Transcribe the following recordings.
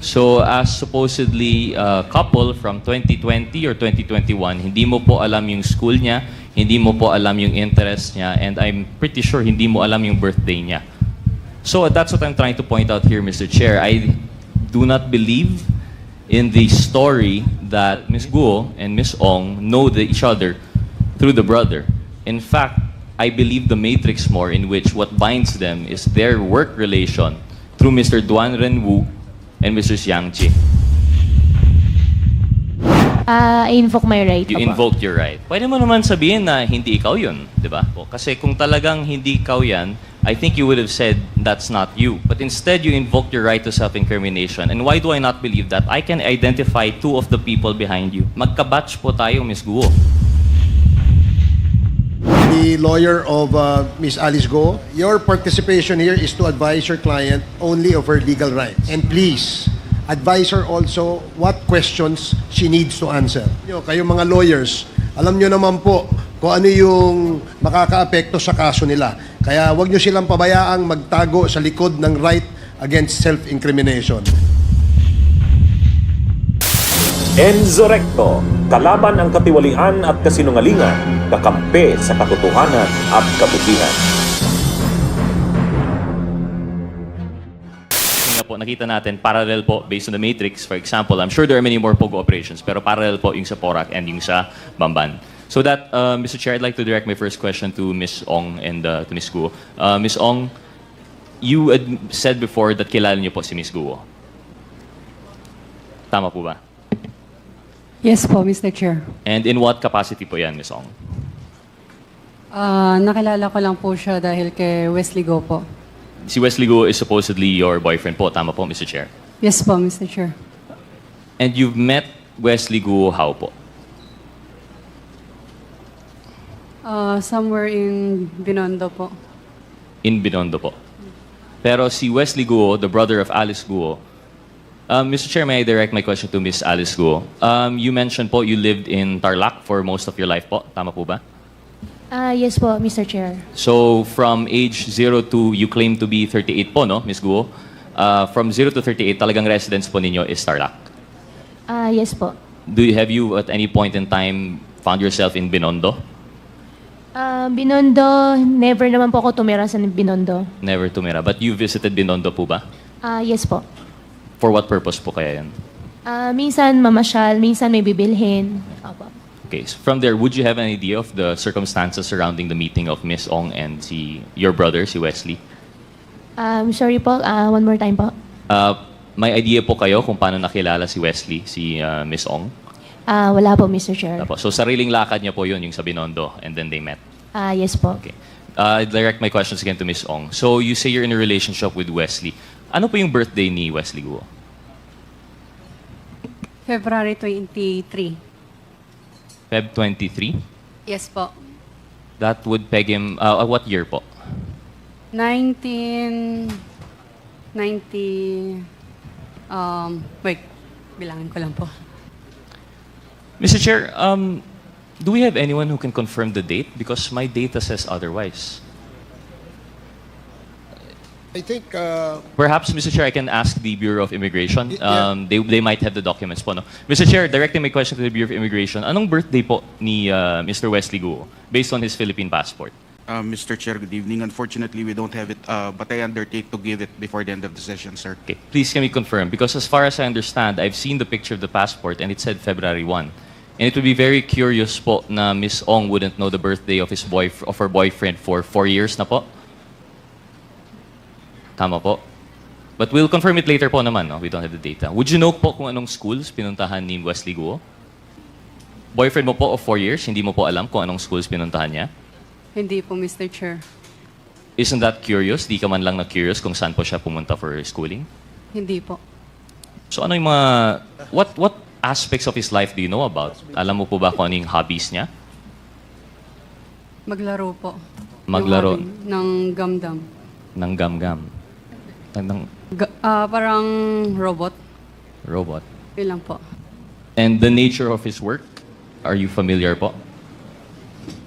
So, as supposedly a couple from 2020 or 2021, hindi mo po alam yung school niya, hindi mo po alam yung interest niya, and I'm pretty sure hindi mo alam yung birthday niya. So, that's what I'm trying to point out here, Mr. Chair. I do not believe in the story that Ms. Guo and Ms. Ong know each other through the brother. In fact, I believe the matrix more in which what binds them is their work relation through Mr. Duan Renwu and Mr. Xiang Chi. I invoke my right. You Opo. invoked your right. Pwede mo naman sabihin na hindi ikaw yun, di ba? O, kasi kung talagang hindi ikaw yan, I think you would have said that's not you. But instead, you invoked your right to self-incrimination. And why do I not believe that? I can identify two of the people behind you. Magka-batch po tayo, Ms. Guo. The lawyer of Ms. Alice Go, your participation here is to advise your client only of her legal rights. And please, advise her also what questions she needs to answer. Kayong mga lawyers, alam nyo naman po kung ano yung makakaapekto sa kaso nila. Kaya wag nyo silang pabayaang magtago sa likod ng right against self-incrimination. Enzo-recto, kalaban ang katiwalian at kasinungalingan, kakampi sa katotohanan at kabutihan. Po, nakita natin, parallel po based on the matrix. For example, I'm sure there are many more POGO operations, pero parallel po yung sa PORAC and yung sa Bamban. So that, Mr. Chair, I'd like to direct my first question to Ms. Ong and to Ms. Guo. Ms. Ong, you had said before that kilala niyo po si Ms. Guo. Tama po ba? Yes po, Mr. Chair. And in what capacity po yan, Ms. Ong? Nakilala ko lang po siya dahil kay Wesley Go po. Si Wesley Guo is supposedly your boyfriend po. Tama po, Mr. Chair. Yes po, Mr. Chair. And you've met Wesley Guo how po? Somewhere in Binondo po. In Binondo po. Pero si Wesley Guo, the brother of Alice Guo, Mr. Chair, may I direct my question to Miss Alice Guo? You mentioned po you lived in Tarlac for most of your life po. Tama po ba? Yes po, Mr. Chair. So from age 0 to, you claim to be 38 po, no, Miss Guo? From 0 to 38, talagang residence po ninyo is Tarlac. Yes po. Have you at any point in time found yourself in Binondo? Binondo, never naman po ako tumira sa Binondo. Never tumira. But you visited Binondo po ba? Yes po. For what purpose po kaya yan? Minsan mamasyal, minsan may bibilhin. Opo. Okay, so from there, would you have an idea of the circumstances surrounding the meeting of Miss Ong and your brother, si Wesley? Sorry po, one more time po. May idea po kayo kung paano nakilala si Wesley, si Miss Ong? Wala po, Mr. Chair. Tapos, so sariling lakad niya po yun, yung sa Binondo, and then they met. Yes po. Okay. I direct my questions again to Miss Ong. So you say you're in a relationship with Wesley. Ano po yung birthday ni Wesley Guo? February 23. Feb 23? Yes po. That would peg him, what year po? 1990... wait, bilangin ko lang po. Mr. Chair, do we have anyone who can confirm the date? Because my data says otherwise. I think Perhaps, Mr. Chair, I can ask the Bureau of Immigration. Yeah. They might have the documents po, no? Mr. Chair, directing my question to the Bureau of Immigration, anong birthday po ni Mr. Wesley Guo based on his Philippine passport? Mr. Chair, good evening. Unfortunately, we don't have it, but I undertake to give it before the end of the session, sir. Okay, please can we confirm? Because as far as I understand, I've seen the picture of the passport and it said February 1. And it would be very curious po na Miss Ong wouldn't know the birthday of her boyfriend for 4 years na po. Tama po. But we'll confirm it later po naman, no? We don't have the data. Would you know po kung anong schools pinuntahan ni Wesley Guo? Boyfriend mo po of 4 years, hindi mo po alam kung anong schools pinuntahan niya? Hindi po, Mr. Chair. Isn't that curious? Di ka man lang na-curious kung saan po siya pumunta for schooling? Hindi po. So ano yung mga... What aspects of his life do you know about? Alam mo po ba kung ano yung hobbies niya? Maglaro po. Maglaro. Yung hobby ng gamdam. Ng gam-gam. Ng Parang robot. robot. Yun lang po. And the nature of his work, are you familiar po?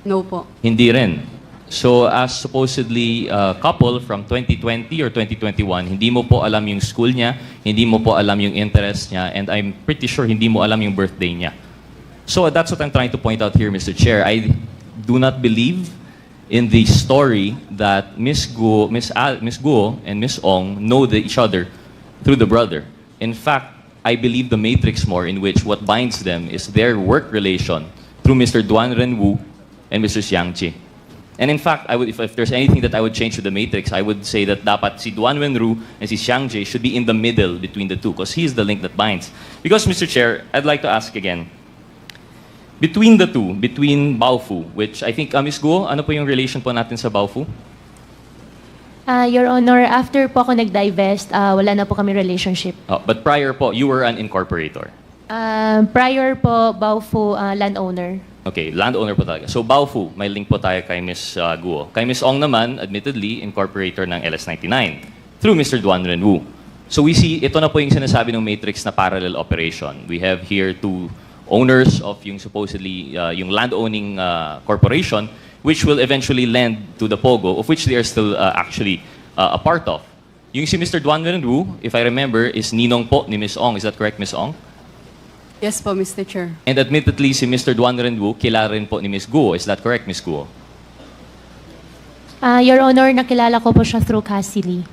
No po. Hindi rin. So as supposedly couple from 2020 or 2021, hindi mo po alam yung school niya, hindi mo po alam yung interest niya, and I'm pretty sure hindi mo alam yung birthday niya. So that's what I'm trying to point out here, Mr. Chair. I do not believe in the story that Miss Guo and Miss Ong know each other through the brother. In fact, I believe the matrix more, in which what binds them is their work relation through Mr. Duan Renwu and Mr. Xiang Chi. And in fact, if there's anything that I would change to the matrix, I would say that dapat si Duan Wenru and si Xiang Jie should be in the middle between the two, because he's the link that binds. Because, Mr. Chair, I'd like to ask again, between the two, between Baofu, which I think, Ms. Guo, ano po yung relation po natin sa Baofu? Your Honor, after po ako nag-divest, wala na po kami relationship. Oh, but prior po, you were an incorporator. Prior po, Baofu, landowner. Okay, landowner po talaga. So, Baofu, may link po tayo kay Ms. Guo. Kay Ms. Ong naman, admittedly, incorporator ng LS99 through Mr. Duan Renwu. So, we see, ito na po yung sinasabi ng matrix na parallel operation. We have here two owners of yung supposedly, yung land-owning corporation, which will eventually lend to the POGO, of which they are still actually a part of. Yung si Mr. Duan Renwu, if I remember, is ninong po ni Ms. Ong. Is that correct, Ms. Ong? Yes po, Mr. Chair. And admittedly, si Mr. Duan Renwu, kilala rin po ni Ms. Guo. Is that correct, Ms. Guo? Your Honor, nakilala ko po siya through Cassie.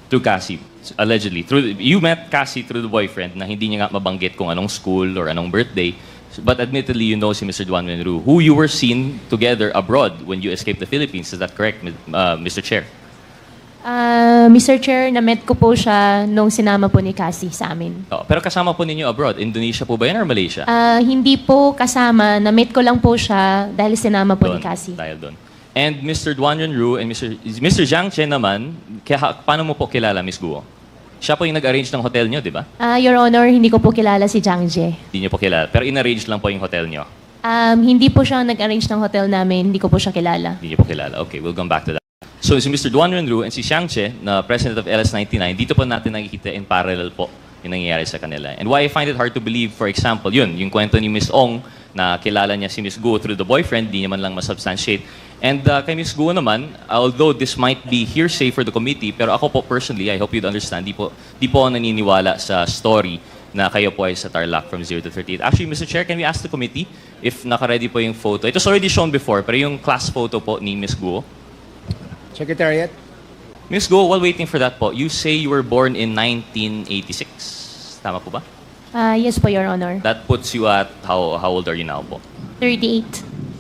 Through Cassie, allegedly. You met Cassie through the boyfriend na hindi niya nga mabanggit kung anong school or anong birthday. But admittedly, you know si Mr. Duan Renwu, who you were seen together abroad when you escaped the Philippines. Is that correct, Mr. Chair? Mr. Chair, na-met ko po siya nung sinama po ni Cassie sa amin. Oh, pero kasama po ninyo abroad. Indonesia po ba yan or Malaysia? Hindi po kasama. Na-met ko lang po siya dahil sinama po ni Cassie. Dahil doon. And Mr. Duan Renwu and Mr. Zhang Chen naman, paano mo po kilala, Ms. Guo? Siya po yung nag-arrange ng hotel nyo, di ba? Your Honor, hindi ko po kilala si Zhang Jie. Hindi nyo po kilala. Pero in-arrange lang po yung hotel nyo. Hindi po siya nag-arrange ng hotel namin. Hindi ko po siya kilala. Hindi nyo po kilala. Okay, we'll come back to that. So si Mr. Duan Renwu and si Xiang Che, na president of LS99, dito po natin nakikita in parallel po yung nangyayari sa kanila. And why I find it hard to believe, for example, yung kwento ni Ms. Ong na kilala niya si Ms. Guo through the boyfriend, di naman lang masubstantiate. And kay Ms. Guo naman, although this might be hearsay for the committee, pero ako po personally, I hope you'd understand, di po ako naniniwala sa story na kayo po ay sa Tarlac from 0 to 38. Actually, Mr. Chair, can we ask the committee if naka-ready po yung photo? It was already shown before, pero yung class photo po ni Ms. Guo. Secretariat. Ms. Guo, while waiting for that po, you say you were born in 1986. Tama po ba? Yes po, Your Honor. That puts you at, how old are you now po? 38.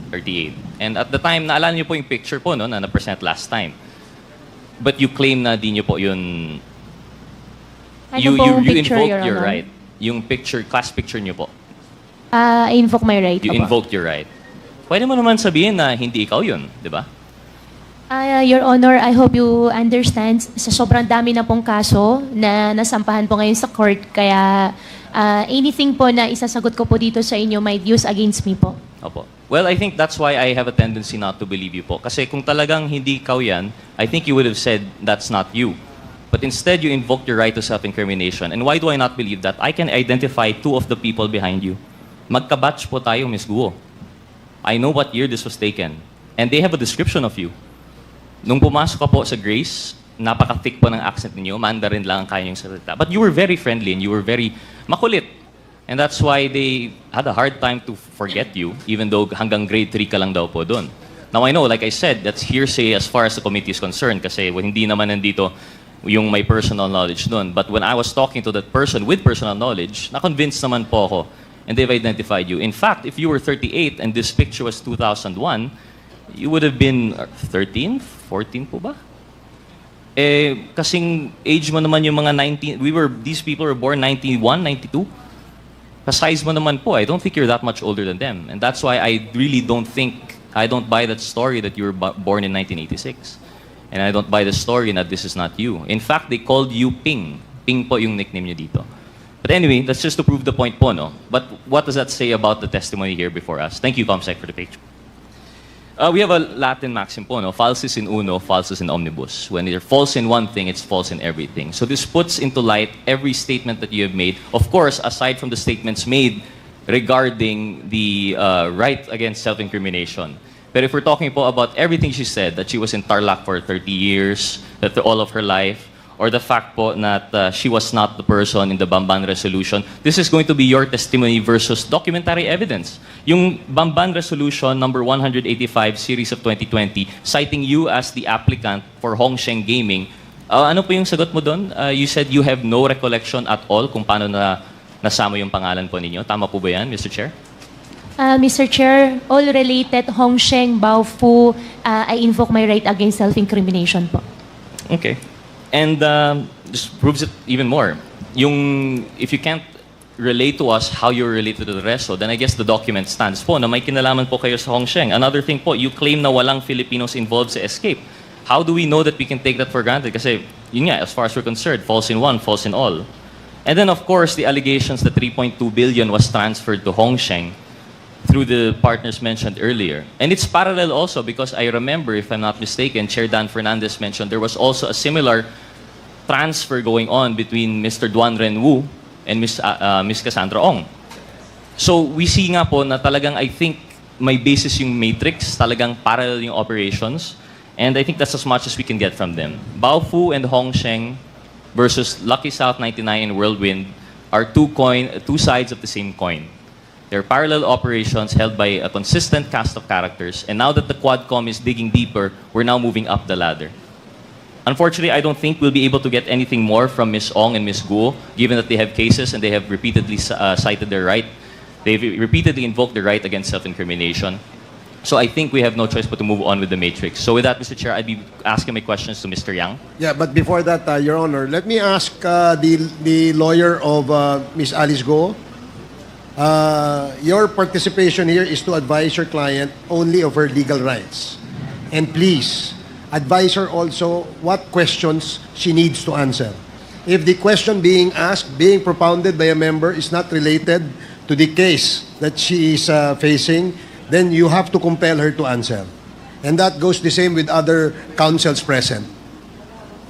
38. And at the time, naalala niyo po yung picture po, no, na na-present last time. But you claim na di niyo po yun... Ano pong picture, invoked Your your Honor? right. Yung picture, class picture niyo po. I invoke my right. You Opo. invoked your right. Pwede mo naman sabihin na hindi ikaw yun, di ba? Your Honor, I hope you understand, sa sobrang dami na pong kaso na nasampahan po ngayon sa court, kaya anything po na isasagot ko po dito sa inyo might use against me po. Opo. Well, I think that's why I have a tendency not to believe you po. Kasi kung talagang hindi ikaw yan, I think you would have said that's not you. But instead, you invoked your right to self-incrimination. And why do I not believe that? I can identify two of the people behind you. Magka-Batch po tayo, Ms. Guo. I know what year this was taken. And they have a description of you. Nung pumasok ka po sa Grace, napaka-thick po ng accent ninyo, Mandarin lang ang kaya niyong salita. But you were very friendly and you were very makulit. And that's why they had a hard time to forget you, even though hanggang grade 3 ka lang daw po doon. Now I know, like I said, that's hearsay as far as the committee is concerned kasi hindi naman nandito yung may personal knowledge doon. But when I was talking to that person with personal knowledge, na-convinced naman po ako and they've identified you. In fact, if you were 38 and this picture was 2001, you would have been 13, 14 po ba? Eh, kasing age mo naman yung mga 19, these people were born 91, 92. Ka-size mo naman po, I don't think you're that much older than them. And that's why I really don't buy that story that you were born in 1986. And I don't buy the story that this is not you. In fact, they called you Ping. Ping po yung nickname niyo dito. But anyway, that's just to prove the point po, no? But what does that say about the testimony here before us? Thank you, Comsec, for the picture. We have a Latin maxim po, no? Falsis in uno, falsus in omnibus. When you're false in one thing, it's false in everything. So this puts into light every statement that you have made. Of course, aside from the statements made regarding the right against self-incrimination. But if we're talking po about everything she said, that she was in Tarlac for 30 years, that all of her life, or the fact po that she was not the person in the Bamban resolution, this is going to be your testimony versus documentary evidence. Yung Bamban resolution number 185 series of 2020, citing you as the applicant for Hongsheng Gaming, ano po yung sagot mo doon? You said you have no recollection at all kung paano nasama yung pangalan po ninyo. Tama po ba yan, Mr. Chair? Mr. Chair, all related Hongsheng, Baofu, I invoke my right against self-incrimination po. Okay. And this proves it even more. If you can't relate to us how you're related to the resto, then I guess the document stands po na may kinalaman po kayo sa Hongsheng. Another thing po, you claim na walang Filipinos involved sa escape. How do we know that we can take that for granted? Kasi, yun nga, as far as we're concerned, false in one, false in all. And then, of course, the allegations that 3.2 billion was transferred to Hongsheng through the partners mentioned earlier. And it's parallel also because I remember, if I'm not mistaken, Chair Dan Fernandez mentioned there was also a similar transfer going on between Mr. Duan Renwu and Ms. Cassandra Ong. So we see nga po na talagang I think may basis yung matrix, talagang parallel yung operations, and I think that's as much as we can get from them. Baofu and Hongsheng versus Lucky South 99 and Whirlwind are two sides of the same coin. They're parallel operations held by a consistent cast of characters, and now that the Quadcom is digging deeper, we're now moving up the ladder. Unfortunately, I don't think we'll be able to get anything more from Ms. Ong and Ms. Guo, given that they have cases and they have repeatedly cited their right. They've repeatedly invoked the right against self-incrimination. So I think we have no choice but to move on with the matrix. So with that, Mr. Chair, I'd be asking my questions to Mr. Yang. Yeah, but before that, Your Honor, let me ask the lawyer of Ms. Alice Go. Your participation here is to advise your client only of her legal rights. And please, advise her also what questions she needs to answer. If the question being asked, being propounded by a member is not related to the case that she is facing, then you have to compel her to answer. And that goes the same with other counsels present.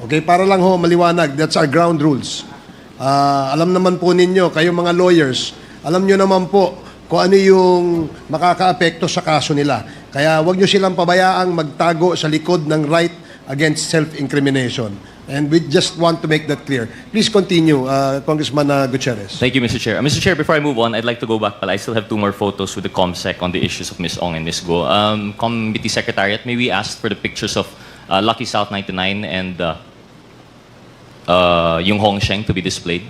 Okay, para lang ho maliwanag, that's our ground rules. Alam naman po ninyo, kayo mga lawyers, alam nyo naman po kung ano yung makakaapekto sa kaso nila. Kaya wag nyo silang pabayaang magtago sa likod ng right against self-incrimination. And we just want to make that clear. Please continue, Congressman Gutierrez. Thank you, Mr. Chair. Mr. Chair, before I move on, I'd like to go back. I still have 2 more photos with the ComSec on the issues of Ms. Ong and Ms. Go. Committee Secretariat, may we ask for the pictures of Lucky South 99 and yung Hongsheng to be displayed?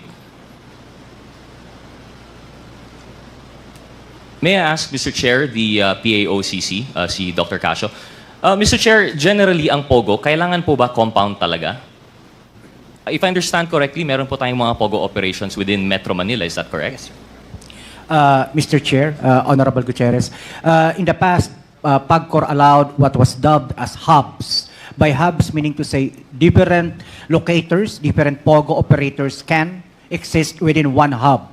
May I ask, Mr. Chair, the PAOCC, si Dr. Casio. Mr. Chair, generally, ang POGO, kailangan po ba compound talaga? If I understand correctly, meron po tayong mga POGO operations within Metro Manila. Is that correct? Yes, Mr. Chair, Honorable Gutierrez, in the past, PAGCOR allowed what was dubbed as hubs. By hubs, meaning to say different locators, different POGO operators can exist within one hub.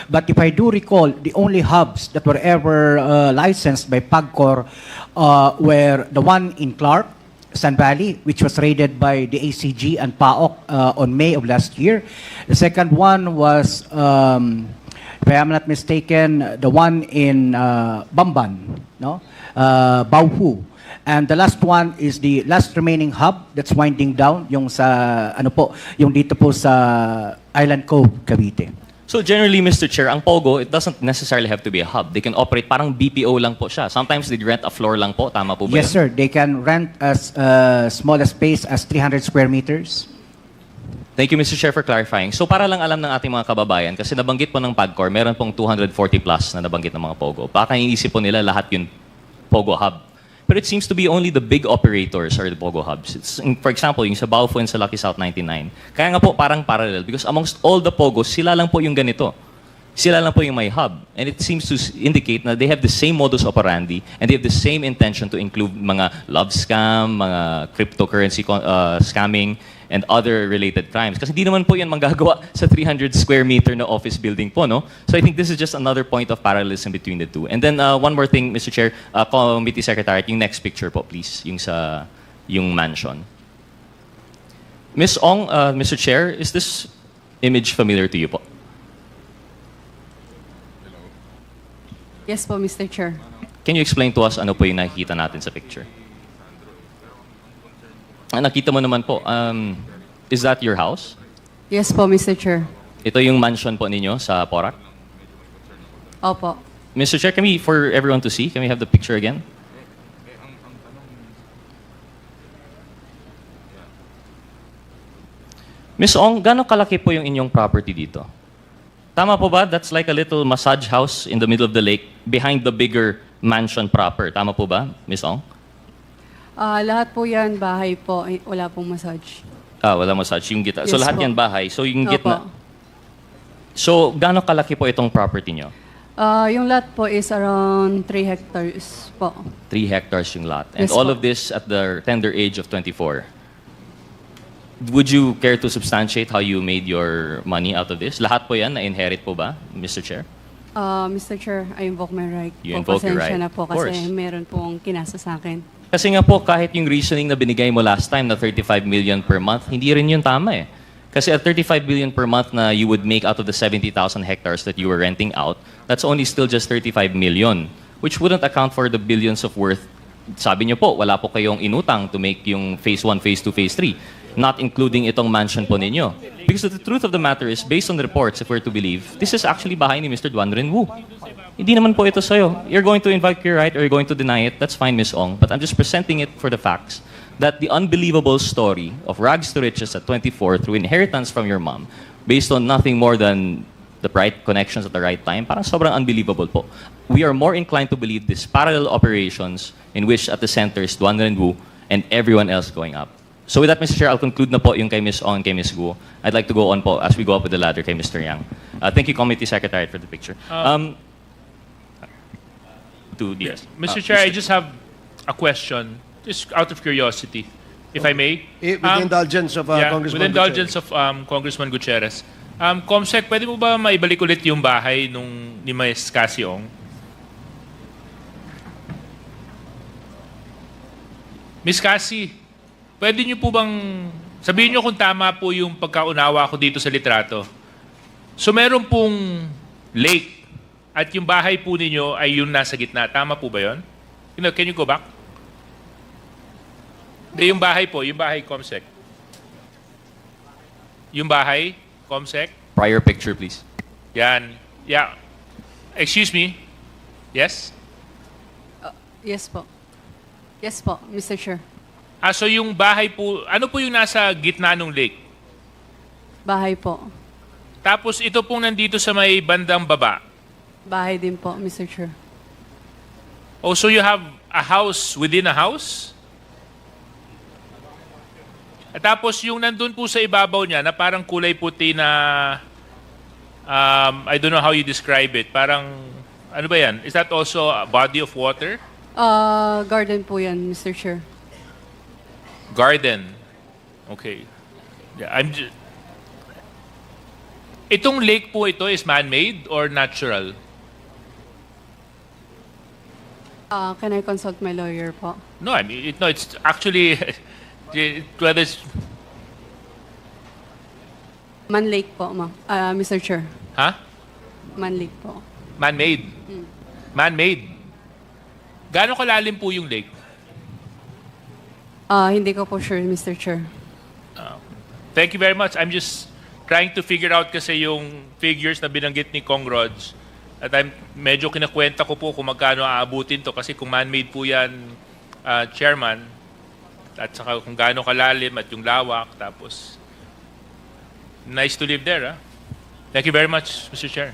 But if I do recall, the only hubs that were ever licensed by PAGCOR were the one in Clark, San Valley, which was raided by the ACG and PAOK on May of last year. The second one was, if I am not mistaken, the one in Bamban, no? Baofu. And the last one is the last remaining hub that's winding down, yung sa, ano po, yung dito po sa Island Cove, Cavite. So generally, Mr. Chair, ang POGO, it doesn't necessarily have to be a hub. They can operate parang BPO lang po siya. Sometimes they rent a floor lang po. Tama po ba Yes, yun? sir. They can rent as small a space as 300 square meters. Thank you, Mr. Chair, for clarifying. So para lang alam ng ating mga kababayan, kasi nabanggit po ng PAGCOR, meron pong 240 plus na nabanggit ng mga POGO. Baka inisip po nila lahat yun POGO hub. But it seems to be only the big operators are the POGO hubs. It's, for example, yung sa Baofu and sa Lucky South 99. Kaya nga po parang parallel because amongst all the POGOs, sila lang po yung ganito. Sila lang po yung may hub. And it seems to indicate na they have the same modus operandi and they have the same intention to include mga love scam, mga cryptocurrency scamming, and other related crimes. Kasi di naman po yan manggagawa sa 300 square meter na office building po, no? So I think this is just another point of parallelism between the two. And then one more thing, Mr. Chair, Committee Secretariat, yung next picture po, please, yung mansion. Ms. Ong, Mr. Chair, is this image familiar to you po? Yes po, Mr. Chair. Can you explain to us ano po yung nakikita natin sa picture? Nakita mo naman po, is that your house? Yes po, Mr. Chair. Ito yung mansion po ninyo sa Porac? Opo. Mr. Chair, can we, for everyone to see, can we have the picture again? Miss Ong, gano'ng kalaki po yung inyong property dito? Tama po ba? That's like a little massage house in the middle of the lake behind the bigger mansion proper. Tama po ba, Miss Ong? Lahat po yan, bahay po. Wala pong massage. Wala massage. Yung gitna. So Yes lahat po. yan bahay. So yung Opo. gitna. So gano'ng kalaki po itong property nyo? Yung lot po is around 3 hectares po. 3 hectares yung lot. And Yes all po. of this at the tender age of 24. Would you care to substantiate how you made your money out of this? Lahat po yan na-inherit po ba, Mr. Chair? Mr. Chair, I invoke my right. You po. invoke your Pasensya right. na po Of course. kasi meron pong kinasa sa akin. Kasi nga po, kahit yung reasoning na binigay mo last time na 35 million per month, hindi rin yun tama eh. Kasi at 35 billion per month na you would make out of the 70,000 hectares that you were renting out, that's only still just 35 million, which wouldn't account for the billions of worth. Sabi niyo po, wala po kayong inutang to make yung phase 1, phase 2, phase 3, not including itong mansion po ninyo. Because the truth of the matter is, based on the reports, if we're to believe, this is actually bahay ni Mr. Duan Renwu. Hindi naman po ito sa'yo. You're going to invoke your right or you're going to deny it, that's fine, Ms. Ong. But I'm just presenting it for the facts that the unbelievable story of rags to riches at 24 through inheritance from your mom, based on nothing more than the right connections at the right time, parang sobrang unbelievable po. We are more inclined to believe these parallel operations in which at the center is Duan Renwu and everyone else going up. So with that, Mr. Chair, I'll conclude na po yung kay Ms. Ong and kay Ms. Guo. I'd like to go on po as we go up with the ladder kay Mr. Yang. Thank you, Committee Secretary, for the picture. To DS. Mr. Chair, I just have a question, just out of curiosity, if I may. With the indulgence of Congressman with the indulgence of Congressman Gutierrez. Comsec, pwede mo ba maibalik ulit yung bahay ni Ms. Cassie Ong? Ms. Cassie, pwede niyo po bang sabihin niyo kung tama po yung pagkaunawa ko dito sa litrato? So meron pong lake at yung bahay po ninyo ay yung nasa gitna. Tama po ba yun? Can you go back? Hindi, yung bahay po. Yung bahay, Comsec. Yung bahay, Comsec. Prior picture, please. Yan. Yeah. Excuse me. Yes? Yes po. Yes po, Mr. Chair. So yung bahay po, ano po yung nasa gitna ng lake? Bahay po. Tapos ito pong nandito sa may bandang baba. Bahay din po, Mr. Chair. Oh, so you have a house within a house? At tapos yung nandun po sa ibabaw niya na parang kulay puti na I don't know how you describe it. Parang ano ba yan? Is that also a body of water? Garden po yan, Mr. Chair. Garden. Okay. Yeah, itong lake po ito is man-made or natural? Can I consult my lawyer po? No, I mean, it's actually whether it's Man Lake po, Mr. Chair. huh? Man Lake po. Man-made. Man-made. Gaano kalalim po yung lake? Hindi ko po sure, Mr. Chair. Thank you very much. I'm just trying to figure out kasi yung figures na binanggit ni Kong Rods. At medyo kinakwenta ko po kung magkano aabutin to kasi kung man-made po yan, Chairman, at saka kung gaano kalalim at yung lawak, tapos nice to live there. Thank you very much, Mr. Chair.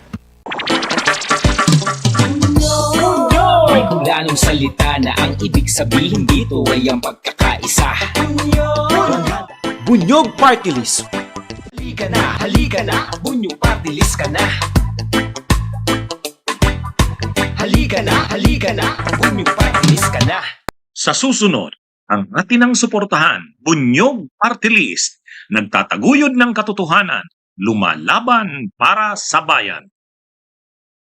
May kulanong salita na ang ibig sabihin dito ay ang pagkakaisa. Bunyog Party List. Halika na, Bunyog Party List ka na. Halika na, Bunyog Party List ka na. Sa susunod, ang atinang suportahan, Bunyog Party List, nagtataguyod ng katotohanan, lumalaban para sa bayan.